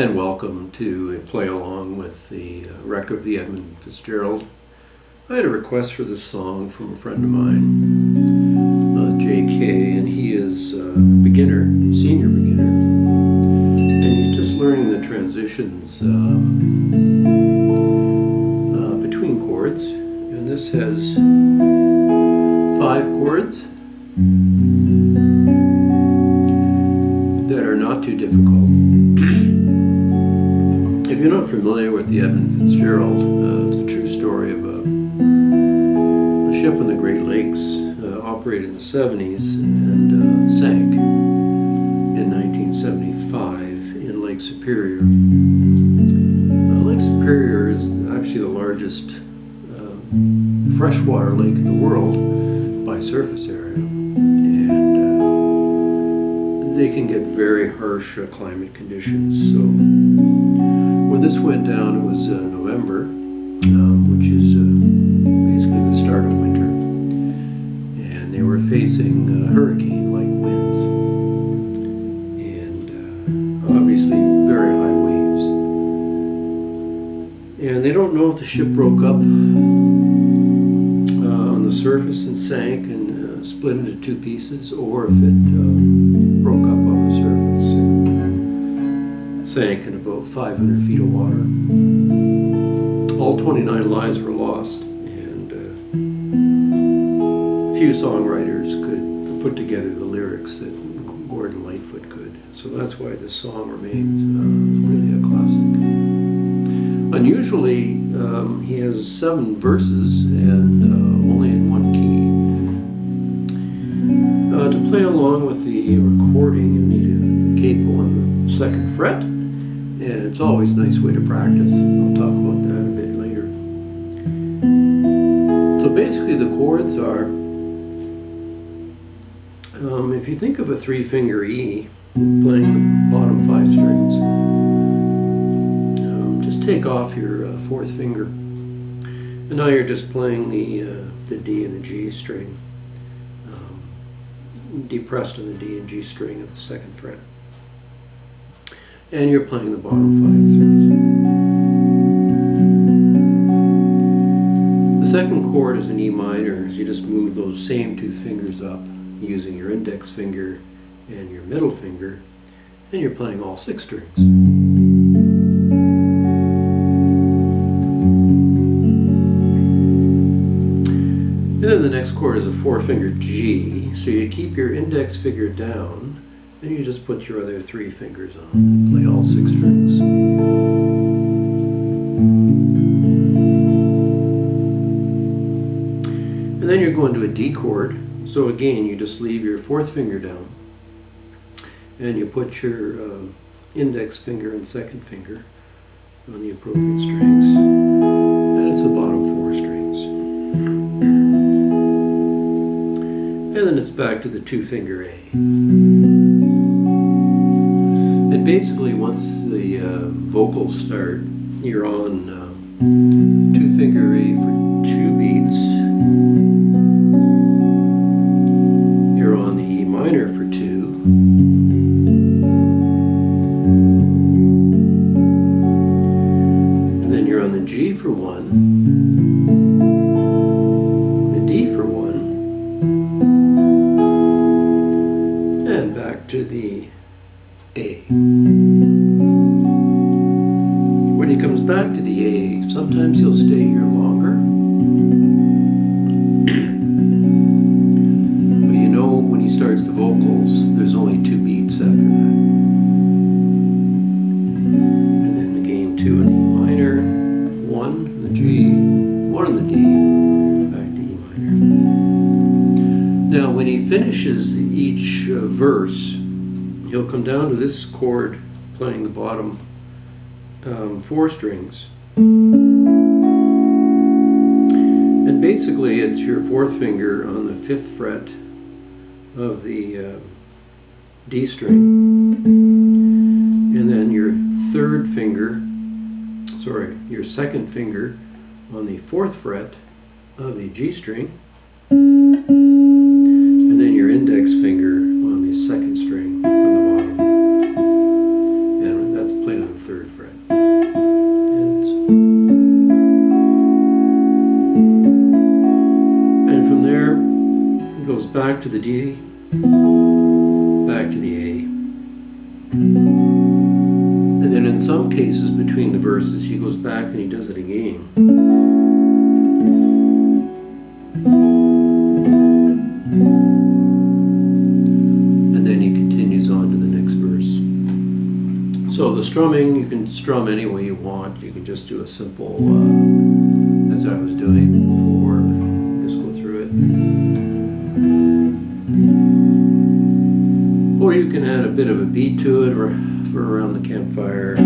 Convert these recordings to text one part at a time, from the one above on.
And welcome to a play along with the wreck of the Edmond Fitzgerald. I had a request for this song from a friend of mine, JK, and he is a beginner, senior beginner, and he's just learning the transitions between chords. And this has 5 chords that are not too difficult. If you're not familiar with the Edmond Fitzgerald, it's a true story of a ship in the Great Lakes, operated in the 70s and sank in 1975 in Lake Superior. Lake Superior is actually the largest freshwater lake in the world by surface area, and they can get very harsh climate conditions. So when this went down, it was November, which is basically the start of winter, and they were facing hurricane-like winds and obviously very high waves. And they don't know if the ship broke up on the surface and sank and split into 2 pieces, or if it broke up on the surface and sank in about 500 feet of water. All 29 lives were lost, and few songwriters could put together the lyrics that Gordon Lightfoot could. So that's why this song remains really a classic. Unusually, he has 7 verses and only in 1 key. To play along with the recording, you need a capo on the 2nd fret, and it's always a nice way to practice. I'll talk about that a bit later. So basically the chords are, if you think of a 3-finger E, playing the bottom 5 strings, just take off your 4th finger, and now you're just playing the D and the G string, depressed on the D and G string of the 2nd fret, and you're playing the bottom 5 strings. The 2nd chord is an E minor, so you just move those same 2 fingers up using your index finger and your middle finger, and you're playing all 6 strings. And then the next chord is a 4-finger G, so you keep your index finger down and you just put your other 3 fingers on and play all 6 strings. And then you're going to a D chord, so again you just leave your 4th finger down and you put your index finger and 2nd finger on the appropriate strings, and it's the bottom 4 strings. And then it's back to the 2-finger A. And basically once the vocals start, you're on 2-finger A for 2 beats. You're on the E minor for 2. And then you're on the G for 1. To the A. When he comes back to the A, sometimes he'll stay here longer. But you know when he starts the vocals, there's only 2 beats after that. And then again 2 in the E minor, 1 in the G, 1 in the D, back to E minor. Now when he finishes each verse, he'll come down to this chord playing the bottom 4 strings. And basically it's your 4th finger on the 5th fret of the D string, and then your 2nd finger on the 4th fret of the G string, and then your index finger on the 2nd string from the bottom, and that's played on the 3rd back to the D, back to the A. And then in some cases between the verses he goes back and he does it again. And then he continues on to the next verse. So the strumming, you can strum any way you want. You can just do a simple, as I was doing before, just go through it. Or you can add a bit of a beat to it for around the campfire.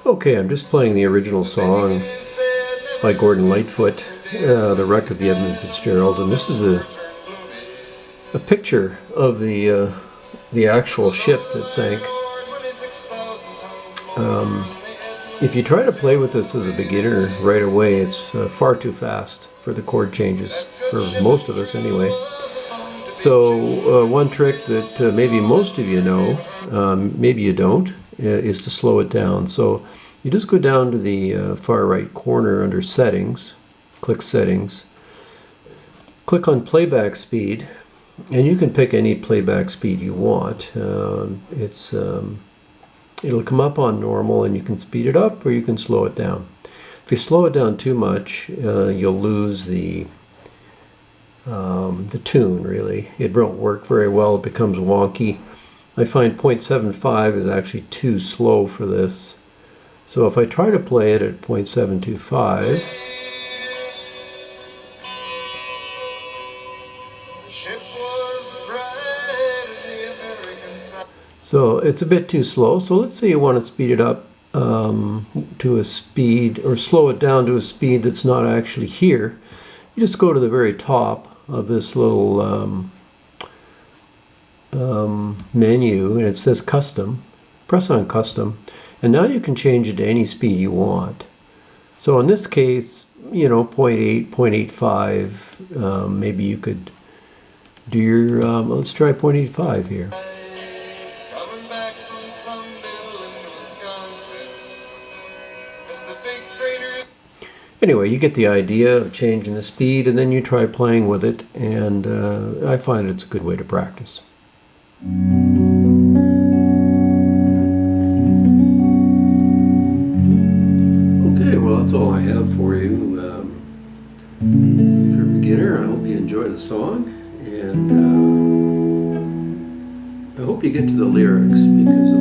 Okay, I'm just playing the original song by Gordon Lightfoot, The Wreck of the Edmond Fitzgerald, and this is a picture of the actual ship that sank. If you try to play with this as a beginner right away, it's far too fast for the chord changes, for most of us anyway. So one trick that maybe most of you know, maybe you don't, is to slow it down. So you just go down to the far right corner under Settings, click Settings, click on Playback Speed, and you can pick any playback speed you want. It'll come up on normal and you can speed it up or you can slow it down. If you slow it down too much, you'll lose the tune, really. It won't work very well, it becomes wonky. I find 0.75 is actually too slow for this. So if I try to play it at 0.725, so it's a bit too slow. So let's say you want to speed it up to a speed, or slow it down to a speed that's not actually here. You just go to the very top of this little menu and it says Custom. Press on Custom, and now you can change it to any speed you want. So in this case, you know, 0.8, 0.85, maybe you could do your, let's try 0.85 here. Anyway, you get the idea of changing the speed, and then you try playing with it, and I find it's a good way to practice. Okay, well, that's all I have for you. If you're a beginner, I hope you enjoy the song, and I hope you get to the lyrics, because the